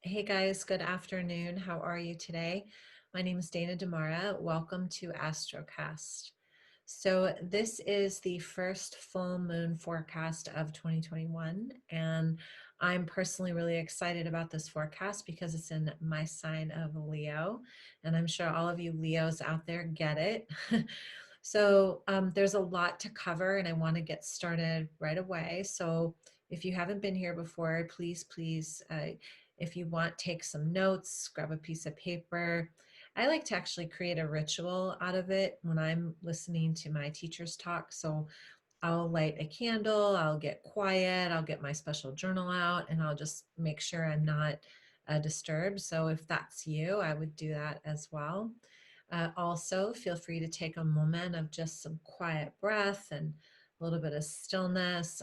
Hey guys, good afternoon. How are you today? My name is Dana Damara. Welcome to Astrocast. So this is the first full moon forecast of 2021, and I'm personally really excited about this forecast because it's in my sign of Leo, and I'm sure all of you Leos out there get it. So there's a lot to cover, and I want to get started right away. So if you haven't been here before, please, if you want, take some notes, grab a piece of paper. I like to actually create a ritual out of it when I'm listening to my teachers talk. So I'll light a candle, I'll get quiet, I'll get my special journal out, and I'll just make sure I'm not disturbed. So if that's you, I would do that as well. Also, feel free to take a moment of just some quiet breath and a little bit of stillness.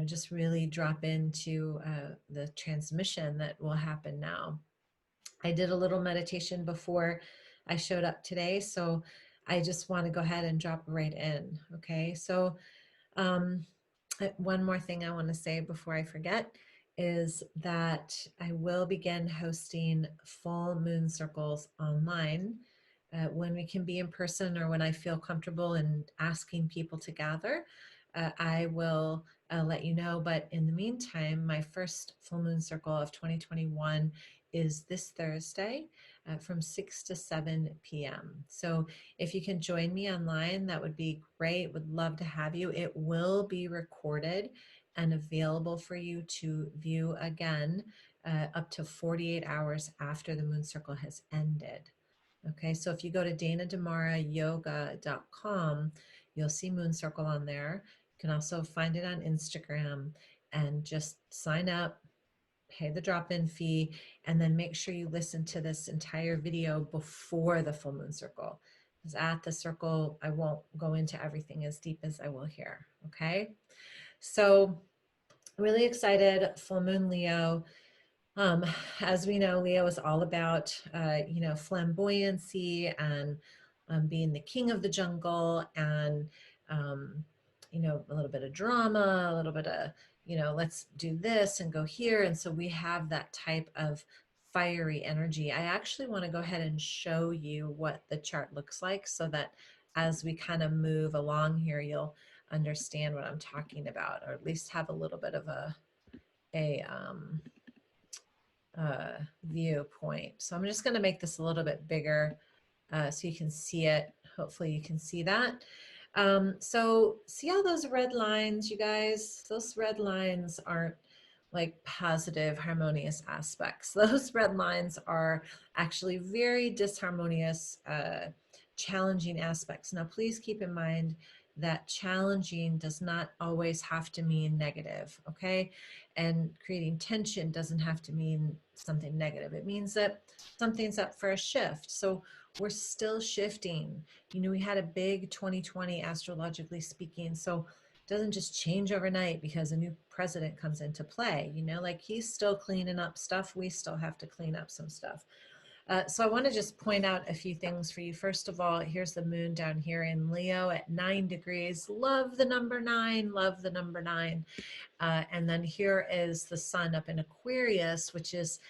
Just really drop into the transmission that will happen now. I did a little meditation before I showed up today, so I just want to go ahead and drop right in. Okay, so um, one more thing I want to say before I forget is that I will begin hosting full moon circles online when we can be in person or when I feel comfortable in asking people to gather. I will let you know. But in the meantime, my first full moon circle of 2021 is this Thursday from 6 to 7 p.m. So if you can join me online, that would be great. Would love to have you. It will be recorded and available for you to view again up to 48 hours after the moon circle has ended. Okay, so if you go to danadamarayoga.com, you'll see Moon Circle on there. You can also find it on Instagram and just sign up, pay the drop-in fee, and then make sure you listen to this entire video before the full moon circle. Because at the circle, I won't go into everything as deep as I will here. Okay, so really excited, full moon Leo. Um, as we know, Leo is all about, flamboyancy and being the king of the jungle and, um, a little bit of drama, a little bit of, let's do this and go here. And so we have that type of fiery energy. I actually want to go ahead and show you what the chart looks like so that as we kind of move along here, you'll understand what I'm talking about, or at least have a little bit of a viewpoint. So I'm just going to make this a little bit bigger so you can see it. Hopefully you can see that. So see all those red lines, you guys? Those red lines aren't like positive, harmonious aspects. Those red lines are actually very disharmonious, challenging aspects. Now, please keep in mind that challenging does not always have to mean negative, okay? And creating tension doesn't have to mean something negative. It means that something's up for a shift. So we're still shifting. We had a big 2020 astrologically speaking. So it doesn't just change overnight because a new president comes into play. Like he's still cleaning up stuff. We still have to clean up some stuff. So I want to just point out a few things for you. First of all, here's the moon down here in Leo at 9 degrees. Love the number 9, love the number 9. And then here is the sun up in Aquarius, which is,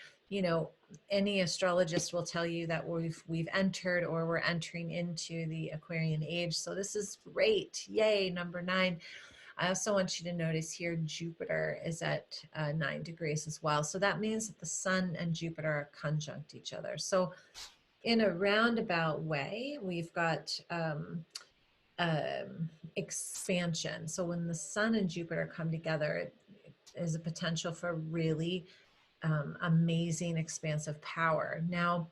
any astrologist will tell you that we've entered or we're entering into the Aquarian age. So this is great. Yay, number 9. I also want you to notice here Jupiter is at 9 degrees as well. So that means that the sun and Jupiter are conjunct each other. So in a roundabout way, we've got expansion. So when the sun and Jupiter come together, it is a potential for really amazing expansive power. Now,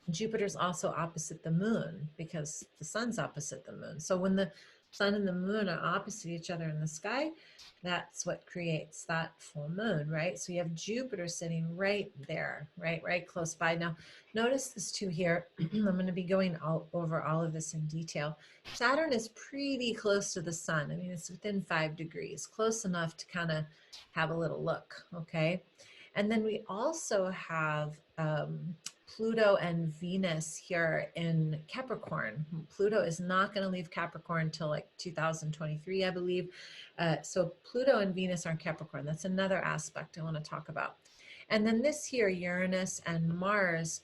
Jupiter's also opposite the moon because the sun's opposite the moon. So when the sun and the moon are opposite each other in the sky, that's what creates that full moon, right? So you have Jupiter sitting right there, right close by. Now, notice this too here. I'm going to be going over all of this in detail. Saturn is pretty close to the sun. I mean, it's within 5 degrees, close enough to kind of have a little look, okay? And then we also have Pluto and Venus here in Capricorn. Pluto is not going to leave Capricorn until like 2023, I believe. So Pluto and Venus are in Capricorn. That's another aspect I want to talk about. And then this year, Uranus and Mars,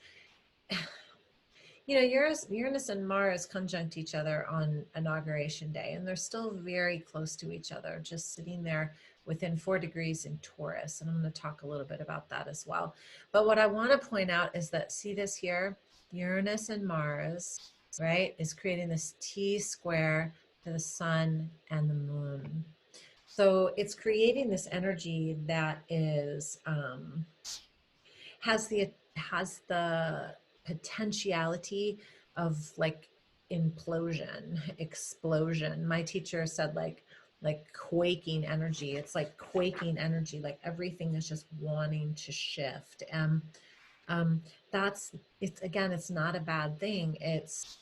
Uranus and Mars conjunct each other on Inauguration Day, and they're still very close to each other, just sitting there within 4 degrees in Taurus. And I'm going to talk a little bit about that as well. But what I want to point out is that, see this here, Uranus and Mars, right, is creating this T square to the sun and the moon. So it's creating this energy that is has the potentiality of like implosion, explosion. My teacher said like quaking energy. It's like quaking energy, like everything is just wanting to shift. And um, that's it's again, it's not a bad thing. It's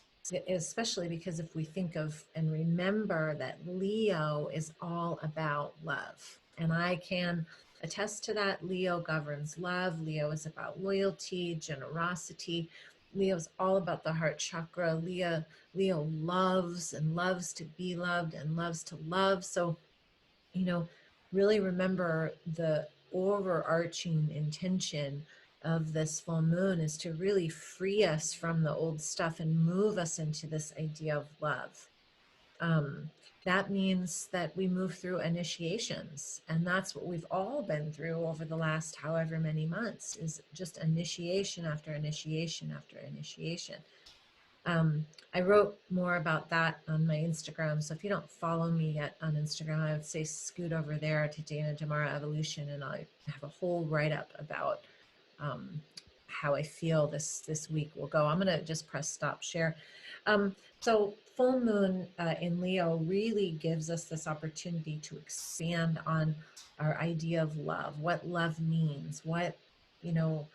especially because if we think of and remember that Leo is all about love, and I can attest to that. Leo governs love. Leo is about loyalty, generosity. Leo's all about the heart chakra. Leo loves and loves to be loved and loves to love. So, you know, really remember the overarching intention of this full moon is to really free us from the old stuff and move us into this idea of love. Um, that means that we move through initiations, and that's what we've all been through over the last however many months, is just initiation after initiation after initiation. I wrote more about that on my Instagram. So if you don't follow me yet on Instagram, I would say scoot over there to Dana Damara Evolution, and I have a whole write-up about um, how I feel this week will go. I'm gonna just press stop share. So full moon in Leo really gives us this opportunity to expand on our idea of love, what love means, you know,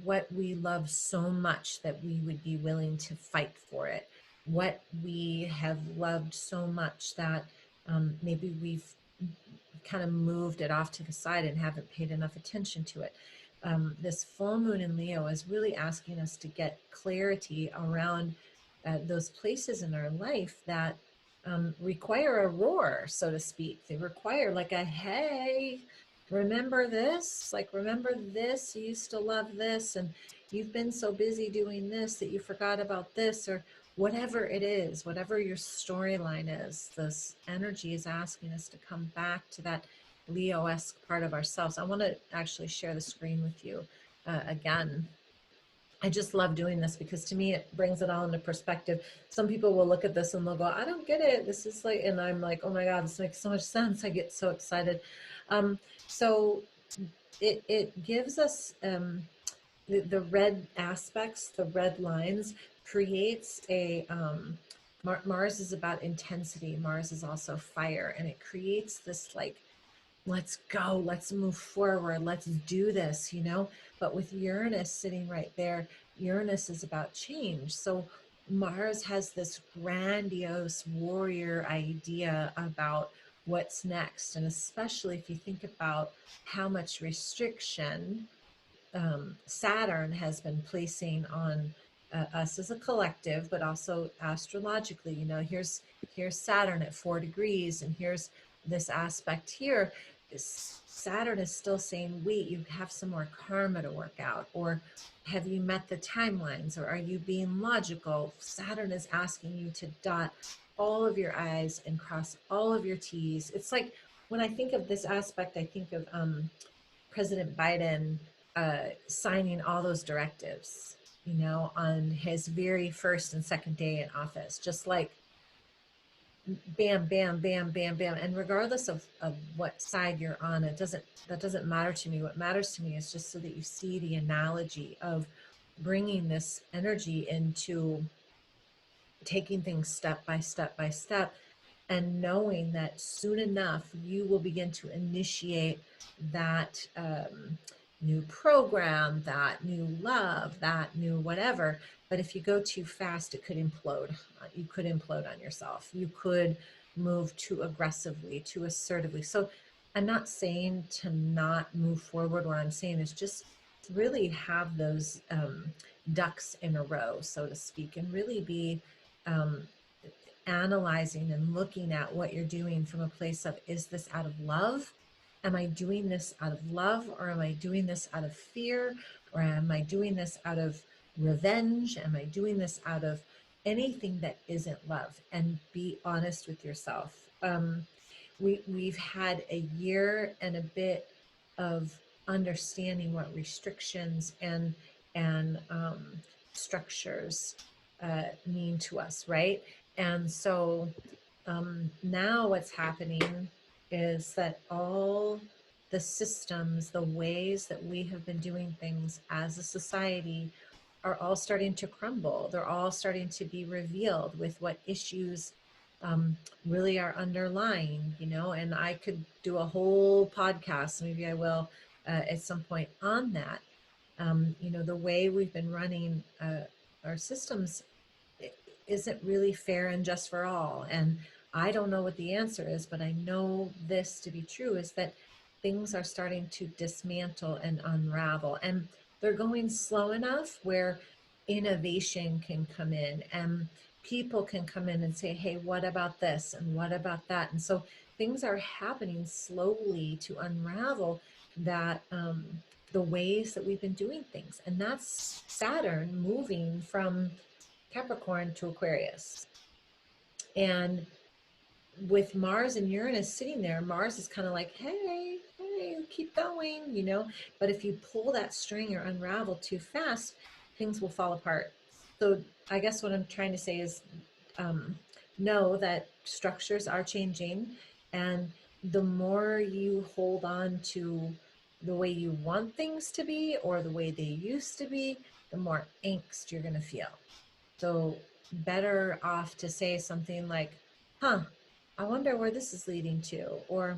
what we love so much that we would be willing to fight for it, what we have loved so much that maybe we've kind of moved it off to the side and haven't paid enough attention to it. This full moon in Leo is really asking us to get clarity around those places in our life that require a roar, so to speak. They require like a, hey, remember this? Like, remember this? You used to love this, and you've been so busy doing this that you forgot about this, or whatever it is, whatever your storyline is. This energy is asking us to come back to that Leo-esque part of ourselves. I want to actually share the screen with you again. I just love doing this because to me it brings it all into perspective. Some people will look at this and they'll go, I don't get it. This is like, and I'm like, oh my God, this makes so much sense. I get so excited. So it gives us the red aspects, the red lines creates a, Mars is about intensity. Mars is also fire, and it creates this like, let's go, let's move forward, let's do this, you know. But with Uranus sitting right there, Uranus is about change. So Mars has this grandiose warrior idea about what's next. And especially if you think about how much restriction Saturn has been placing on us as a collective, but also astrologically. You know, here's Saturn at 4 degrees, and here's this aspect here. Saturn is still saying, wait, you have some more karma to work out, or have you met the timelines, or are you being logical? Saturn is asking you to dot all of your I's and cross all of your T's. It's like when I think of this aspect, I think of President Biden signing all those directives, you know, on his very first and second day in office, just like bam, bam, bam, bam, bam. And regardless of what side you're on, that doesn't matter to me. What matters to me is just so that you see the analogy of bringing this energy into taking things step by step by step, and knowing that soon enough you will begin to initiate that new program, that new love, that new whatever. But if you go too fast, it could implode. You could implode on yourself. You could move too aggressively, too assertively. So I'm not saying to not move forward. What I'm saying is just really have those ducks in a row, so to speak, and really be um, analyzing and looking at what you're doing from a place of, is this out of love, am I doing this out of love, or am I doing this out of fear, or am I doing this out of revenge? Am I doing this out of anything that isn't love? And be honest with yourself. We've had a year and a bit of understanding what restrictions and structures mean to us, right? And so now what's happening is that all the systems, the ways that we have been doing things as a society are all starting to crumble. They're all starting to be revealed with what issues really are underlying, and I could do a whole podcast, maybe I will at some point on that. The way we've been running our systems isn't really fair and just for all. And I don't know what the answer is, but I know this to be true, is that things are starting to dismantle and unravel. And they're going slow enough where innovation can come in and people can come in and say, hey, what about this? And what about that? And so things are happening slowly to unravel that the ways that we've been doing things. And that's Saturn moving from Capricorn to Aquarius. And with Mars and Uranus sitting there, Mars is kind of like, hey, keep going. But if you pull that string or unravel too fast, things will fall apart. So I guess what I'm trying to say is know that structures are changing, and the more you hold on to the way you want things to be or the way they used to be, the more angst you're going to feel. So better off to say something like, I wonder where this is leading to, or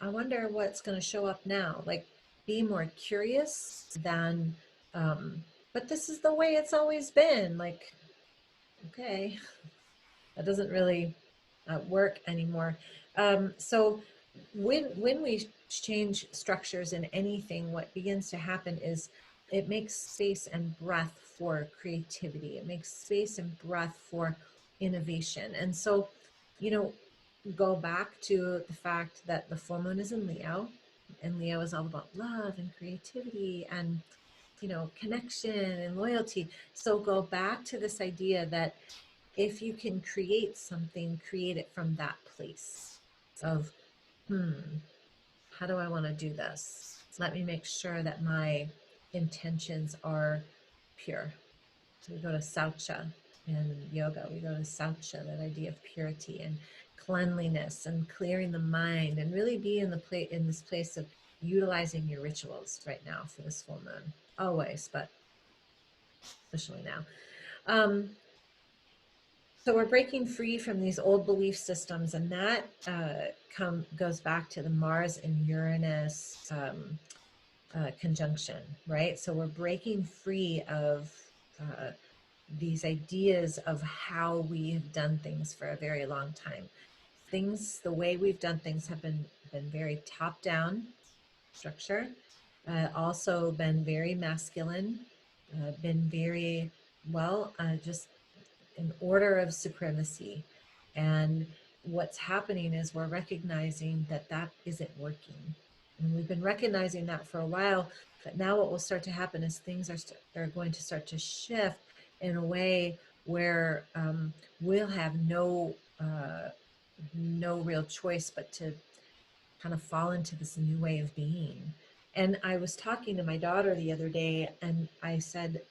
I wonder what's going to show up now. Like, be more curious than, but this is the way it's always been. Like, okay, that doesn't really work anymore. So when we change structures in anything, what begins to happen is it makes space and breath for creativity. It makes space and breath for innovation. And so, go back to the fact that the full moon is in Leo, and Leo is all about love and creativity and connection and loyalty. So go back to this idea that if you can create something, create it from that place of, how do I want to do this? Let me make sure that my intentions are pure. We go to Saucha in yoga. We go to Saucha, that idea of purity and cleanliness and clearing the mind, and really be in this place of utilizing your rituals right now for this full moon. Always, but especially now. So we're breaking free from these old belief systems, and that goes back to the Mars and Uranus conjunction, right? So we're breaking free of these ideas of how we've done things for a very long time. The way we've done things have been very top down structure, also been very masculine, been very just an order of supremacy. And what's happening is we're recognizing that that isn't working. And we've been recognizing that for a while, but now what will start to happen is things are going to start to shift in a way where we'll have no real choice but to kind of fall into this new way of being. And I was talking to my daughter the other day, and I said,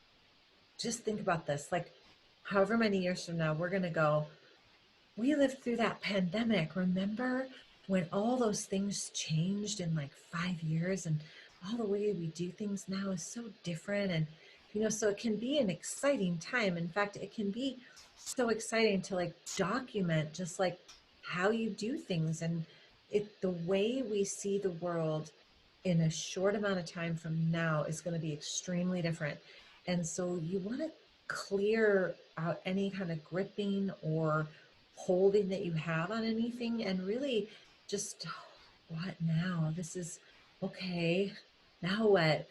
just think about this, like, however many years from now, we're going to go, we lived through that pandemic. Remember when all those things changed in like 5 years, and all the way we do things now is so different. And, so it can be an exciting time. In fact, it can be so exciting to like document just like how you do things, and the way we see the world in a short amount of time from now is going to be extremely different. And so you want to clear out any kind of gripping or holding that you have on anything, and really just, what now? This is okay. Now what?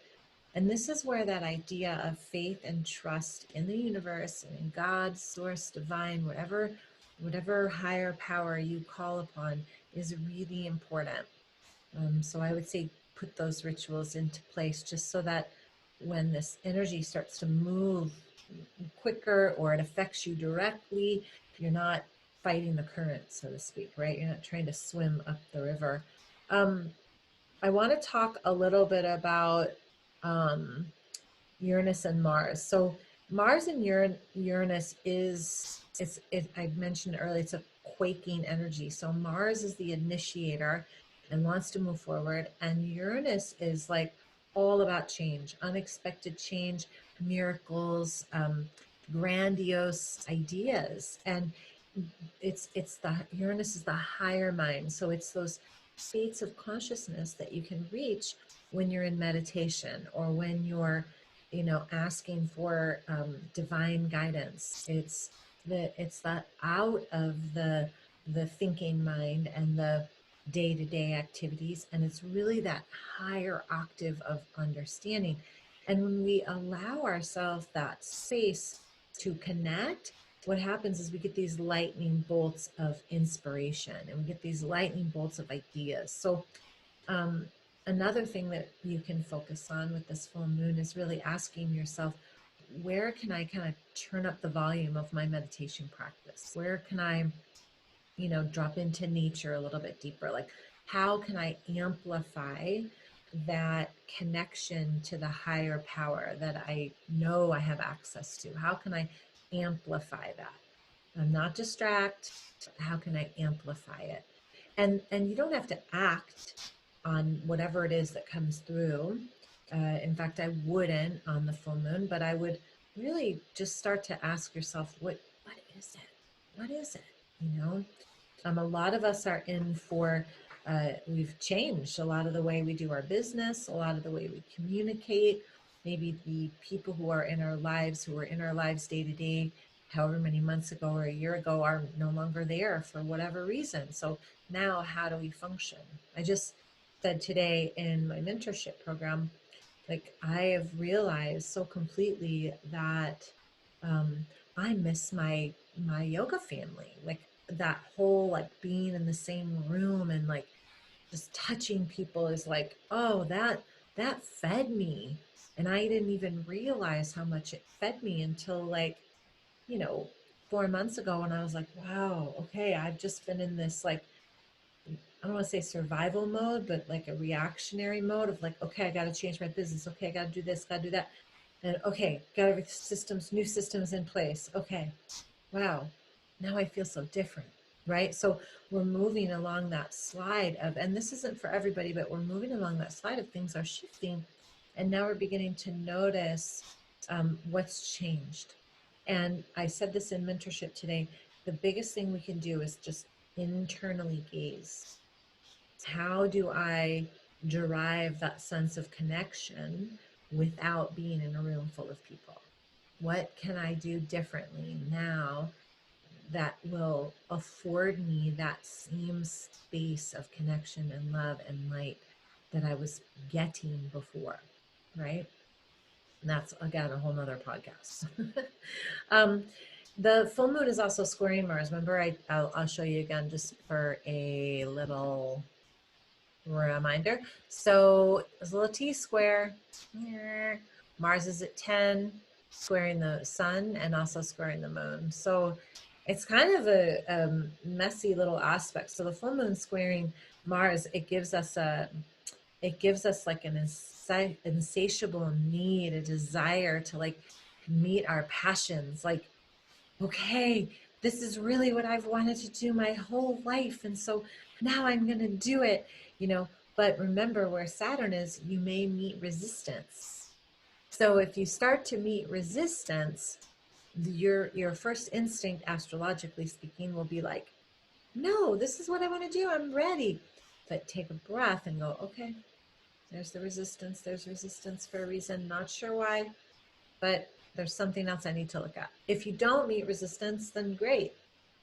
And this is where that idea of faith and trust in the universe and in God, source, divine, whatever higher power you call upon, is really important. So I would say put those rituals into place just so that when this energy starts to move quicker or it affects you directly, you're not fighting the current, so to speak, right? You're not trying to swim up the river. Um, I want to talk a little bit about um, Uranus and Mars. So Mars and Uranus I mentioned earlier, it's a quaking energy. So Mars is the initiator and wants to move forward, and Uranus is like all about change, unexpected change, miracles, grandiose ideas. And it's the Uranus is the higher mind. So it's those states of consciousness that you can reach when you're in meditation or when you're, asking for divine guidance. It's the out of the thinking mind and the day-to-day activities, and it's really that higher octave of understanding. And when we allow ourselves that space to connect, what happens is we get these lightning bolts of inspiration and we get these lightning bolts of ideas. So um, another thing that you can focus on with this full moon is really asking yourself, where can I kind of turn up the volume of my meditation practice? Where can I, drop into nature a little bit deeper? Like, how can I amplify that connection to the higher power that I know I have access to? How can I amplify that? Not distract, but how can I amplify it? And you don't have to act on whatever it is that comes through. In fact, I wouldn't on the full moon, but I would really just start to ask yourself, what is it? What is it? A lot of us are in for, we've changed a lot of the way we do our business, a lot of the way we communicate. Maybe the people who are in our lives, who were in our lives day to day, however many months ago or a year ago, are no longer there for whatever reason. So now, how do we function? I just said today in my mentorship program, like I have realized so completely that um, I miss my yoga family. Like that whole like being in the same room and like just touching people is like, oh, that fed me. And I didn't even realize how much it fed me until like, you know, 4 months ago when I was like, wow, okay, I've just been in this like, I don't want to say survival mode, but like a reactionary mode of like, okay, I got to change my business. Okay, I got to do this, got to do that. And okay, got every new systems in place. Okay, wow, now I feel so different, right? So we're moving along that slide of, and this isn't for everybody, but we're moving along that slide of things are shifting. And now we're beginning to notice what's changed. And I said this in mentorship today, the biggest thing we can do is just internally gaze. How do I derive that sense of connection without being in a room full of people? What can I do differently now that will afford me that same space of connection and love and light that I was getting before, right? And that's again a whole nother podcast. um, the full moon is also squaring Mars. Remember, I'll show you again just for a little reminder. So it's a little T square. Mars is at 10, squaring the sun and also squaring the moon. So it's kind of a messy little aspect. So the full moon squaring Mars, it gives us like an insatiable need, a desire to like meet our passions. Like, okay, this is really what I've wanted to do my whole life. And so now I'm going to do it, you know. But remember, where Saturn is, you may meet resistance. So if you start to meet resistance, your first instinct, astrologically speaking, will be like, no, this is what I want to do. I'm ready. But take a breath and go, okay, there's the resistance. There's resistance for a reason. Not sure why, but there's something else I need to look at. If you don't meet resistance, then great,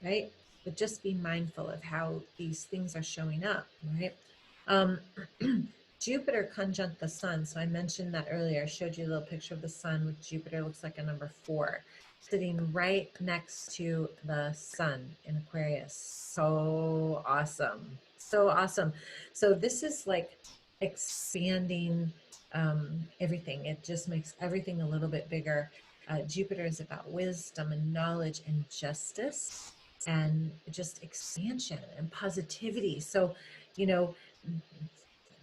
right? But just be mindful of how these things are showing up, right? Um, Jupiter conjunct the sun. So I mentioned that earlier. I showed you a little picture of the sun with Jupiter. Looks like a number 4, sitting right next to the sun in Aquarius. So awesome. So awesome. So this is like expanding everything. It just makes everything a little bit bigger. Jupiter is about wisdom and knowledge and justice and just expansion and positivity. So, you know,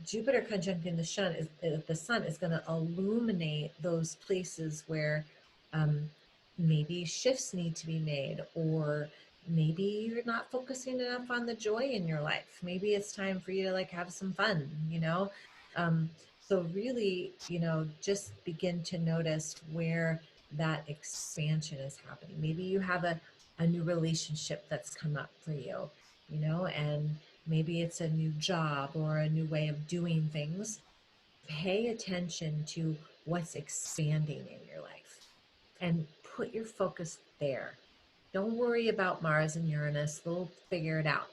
Jupiter conjuncting the sun is going to illuminate those places where um, maybe shifts need to be made, or maybe you're not focusing enough on the joy in your life. Maybe it's time for you to like have some fun, you know? Um, so really, you know, just begin to notice where that expansion is happening. Maybe you have a new relationship that's come up for you, you know, and maybe it's a new job or a new way of doing things. Pay attention to what's expanding in your life and put your focus there. Don't worry about Mars and Uranus, they'll figure it out.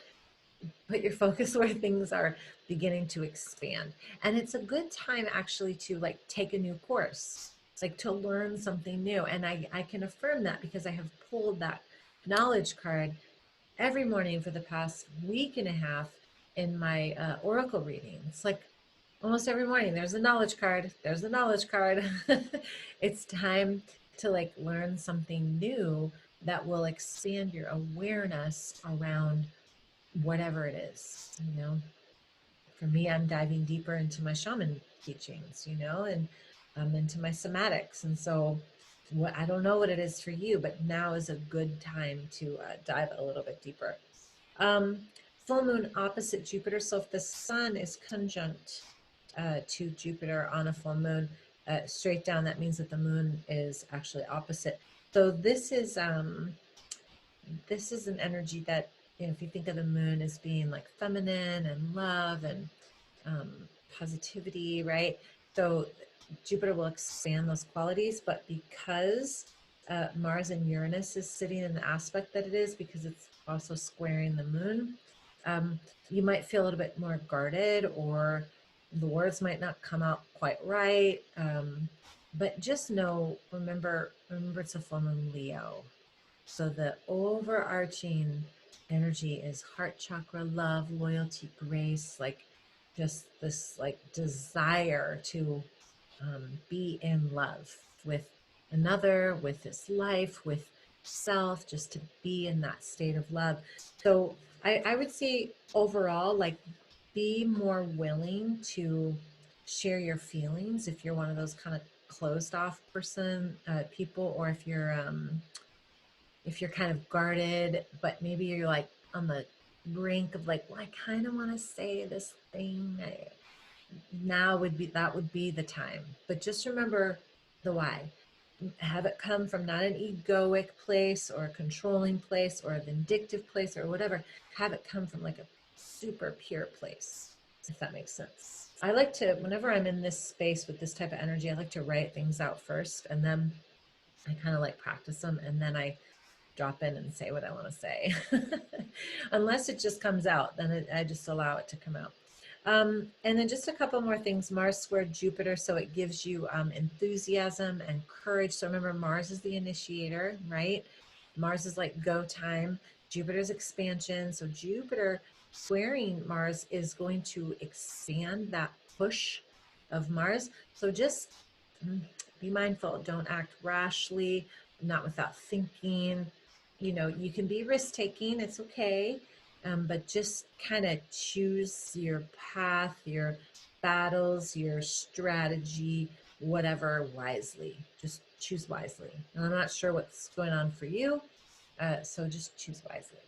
Put your focus where things are beginning to expand. And it's a good time actually to like take a new course, like to learn something new. And I can affirm that because I have pulled that knowledge card every morning for the past week and a half in my oracle reading. It's like almost every morning there's a knowledge card. There's the knowledge card. It's time to like learn something new that will expand your awareness around whatever it is, you know. For me, I'm diving deeper into my shaman teachings, you know, and I'm into my somatics. And so what I don't know what it is for you, but now is a good time to dive a little bit deeper. Um, Full moon opposite Jupiter. So if the sun is conjunct to Jupiter on a full moon, straight down, that means that the moon is actually opposite. So this is an energy that, you know, if you think of the moon as being like feminine and love and um, positivity, right? So Jupiter will expand those qualities, but because Mars and Uranus is sitting in the aspect that it is, because it's also squaring the moon, you might feel a little bit more guarded, or the words might not come out quite right. But just know, remember it's a full moon Leo. So the overarching energy is heart chakra, love, loyalty, grace, like just this like desire to be in love with another, with this life, with self, just to be in that state of love. So I would say overall, like be more willing to share your feelings if you're one of those kind of closed off people, or if you're kind of guarded, but maybe you're like on the brink of like, well, I kind of want to say this thing. That would be the time. But just remember the why. Have it come from not an egoic place or a controlling place or a vindictive place or whatever. Have it come from like a super pure place, if that makes sense. I like to, whenever I'm in this space with this type of energy, I like to write things out first, and then I kind of like practice them, and then I drop in and say what I want to say. Unless it just comes out, then I just allow it to come out. And then just a couple more things. Mars squared Jupiter, so it gives you enthusiasm and courage. So remember, Mars is the initiator, right? Mars is like go time. Jupiter's expansion. So Jupiter squaring Mars is going to expand that push of Mars. So just be mindful. Don't act rashly, not without thinking. You know, you can be risk taking, it's okay, but just kind of choose your path, your battles, your strategy, whatever, wisely. Just choose wisely. And I'm not sure what's going on for you, so just choose wisely.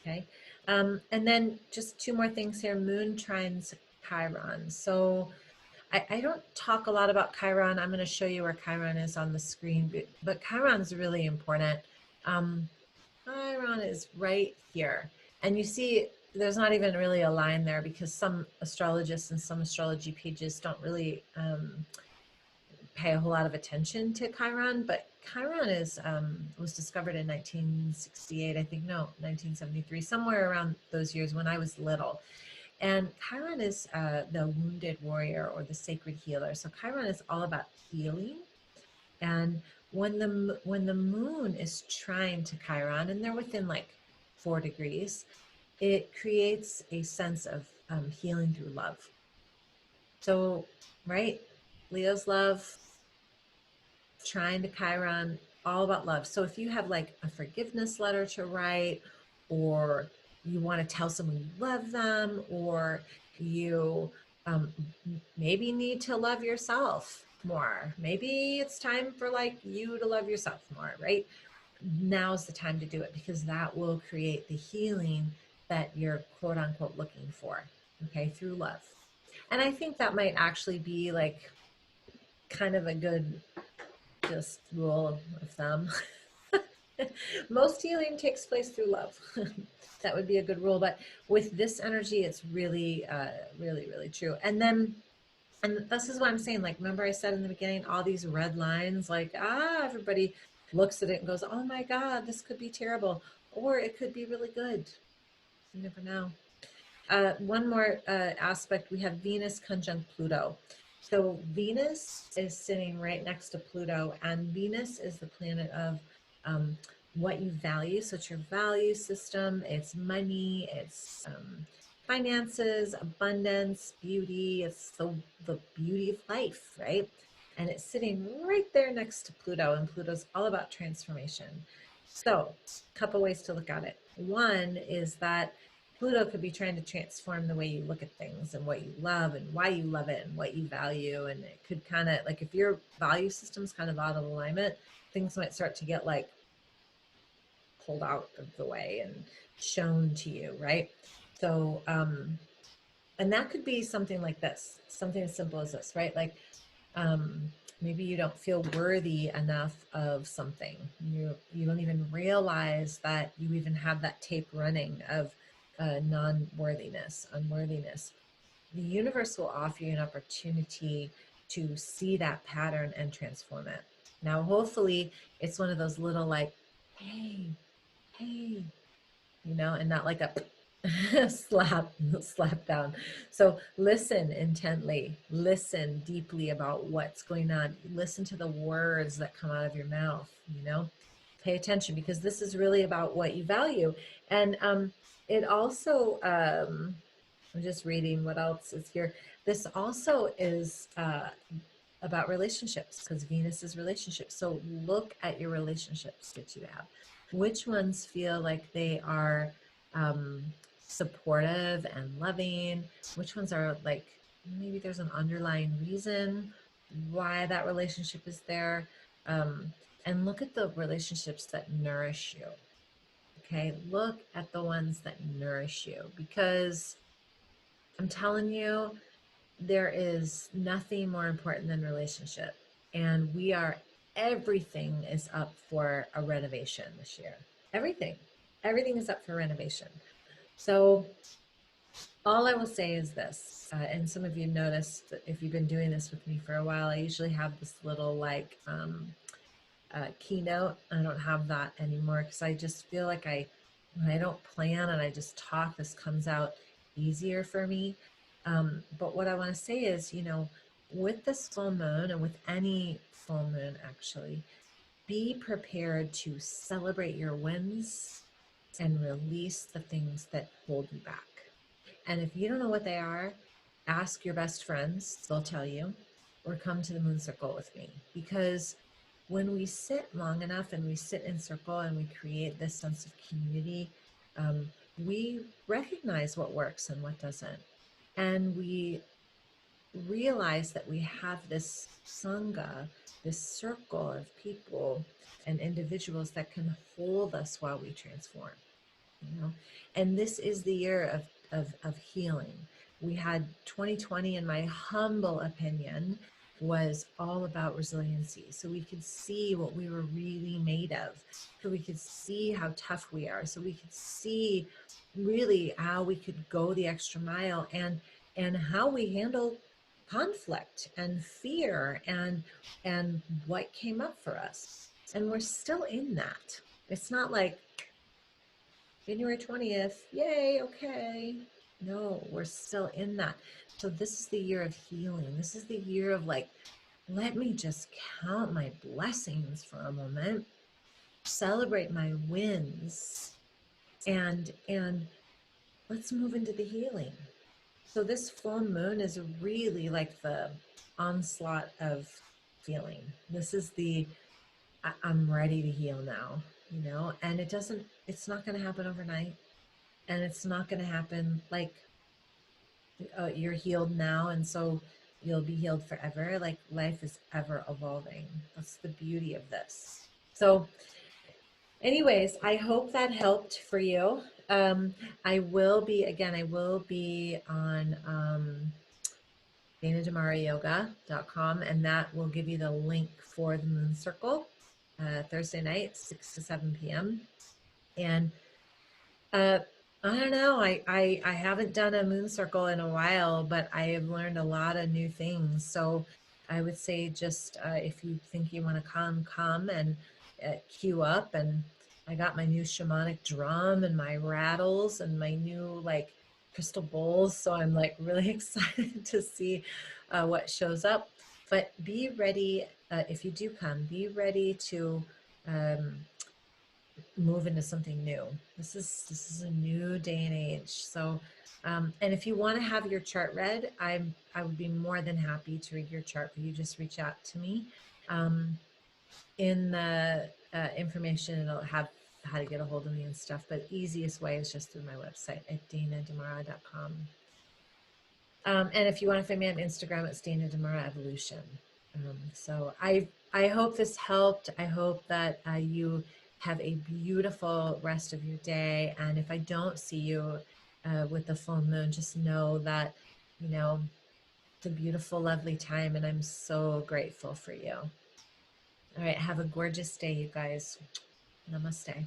Okay. And then just two more things here. Moon trines Chiron. So I don't talk a lot about Chiron. I'm going to show you where Chiron is on the screen, but Chiron is really important. Um, Chiron is right here. And you see, there's not even really a line there because some astrologists and some astrology pages don't really pay a whole lot of attention to Chiron. But Chiron was discovered in 1968, I think, no, 1973, somewhere around those years when I was little. And Chiron is the wounded warrior or the sacred healer. So Chiron is all about healing. And when the moon is trine to Chiron, and they're within like 4 degrees, it creates a sense of healing through love. So, right, Leo's love, Trine to Chiron, all about love. So if you have like a forgiveness letter to write, or you want to tell someone you love them, or you maybe need to love yourself more. Maybe it's time for like you to love yourself more, right? Now's the time to do it, because that will create the healing that you're quote unquote looking for, okay, through love. And I think that might actually be like kind of a good just rule of thumb. Most healing takes place through love. That would be a good rule. But with this energy, it's really, really, really true. And then, and this is what I'm saying, like, remember I said in the beginning, all these red lines, like, everybody looks at it and goes, oh my God, this could be terrible. Or it could be really good. You never know. One more aspect, we have Venus conjunct Pluto. So Venus is sitting right next to Pluto, and Venus is the planet of what you value. So it's your value system, it's money, it's finances, abundance, beauty. It's the beauty of life, right? And it's sitting right there next to Pluto, and Pluto's all about transformation. So, a couple ways to look at it. One is that Pluto could be trying to transform the way you look at things and what you love and why you love it and what you value. And it could kind of like, if your value system's kind of out of alignment, things might start to get like pulled out of the way and shown to you, right? So, and that could be something like this, something as simple as this, right? Like, um, maybe you don't feel worthy enough of something. You don't even realize that you even have that tape running of non-worthiness, unworthiness. The universe will offer you an opportunity to see that pattern and transform it. Now, hopefully, it's one of those little like, hey, hey, and not like a slap down. So listen intently, listen deeply about what's going on. Listen to the words that come out of your mouth, pay attention, because this is really about what you value. And it also, I'm just reading what else is here. This also is about relationships, because Venus is relationships. So look at your relationships that you have. Which ones feel like they are um, supportive and loving? Which ones are like, maybe there's an underlying reason why that relationship is there? Um, and look at the relationships that nourish you. Okay, look at the ones that nourish you, because I'm telling you, there is nothing more important than relationship. And everything is up for a renovation this year. Everything. Everything is up for renovation. So all I will say is this, and some of you noticed that if you've been doing this with me for a while, I usually have this little like keynote. I don't have that anymore, because I just feel like when I don't plan and I just talk, this comes out easier for me. But what I want to say is, with this full moon, and with any full moon actually, be prepared to celebrate your wins and release the things that hold you back. And if you don't know what they are, ask your best friends, they'll tell you, or come to the moon circle with me. Because when we sit long enough and we sit in circle and we create this sense of community, we recognize what works and what doesn't. And we realize that we have this sangha, this circle of people and individuals that can hold us while we transform. And this is the year of healing. We had 2020, in my humble opinion, was all about resiliency. So we could see what we were really made of. So we could see how tough we are. So we could see really how we could go the extra mile, and how we handle conflict and fear and what came up for us. And we're still in that. It's not like January 20th, yay, okay. No, we're still in that. So this is the year of healing. This is the year of like, let me just count my blessings for a moment, celebrate my wins, and let's move into the healing. So this full moon is really like the onslaught of feeling. This is the I'm ready to heal now, you know, and it's not going to happen overnight, and it's not going to happen like you're healed now and so you'll be healed forever. Like life is ever evolving. That's the beauty of this. So anyways, I hope that helped for you. I will be on danadamarayoga.com, and that will give you the link for the moon circle Thursday night, 6 to 7 p.m. And uh, I don't know. I haven't done a moon circle in a while, but I have learned a lot of new things. So I would say just if you think you want to come and queue up. And I got my new shamanic drum and my rattles and my new like crystal bowls. So I'm like really excited to see what shows up. But be ready if you do come. Be ready to. Um, Move into something new. This is a new day and age. So, and if you want to have your chart read, I would be more than happy to read your chart. You just reach out to me. In the information, it'll have how to get a hold of me and stuff. But easiest way is just through my website at danadamara.com. And if you want to find me on Instagram, it's Dana Damara Evolution. So I hope this helped. I hope that you have a beautiful rest of your day. And if I don't see you with the full moon, just know that, you know, it's a beautiful, lovely time. And I'm so grateful for you. All right. Have a gorgeous day, you guys. Namaste.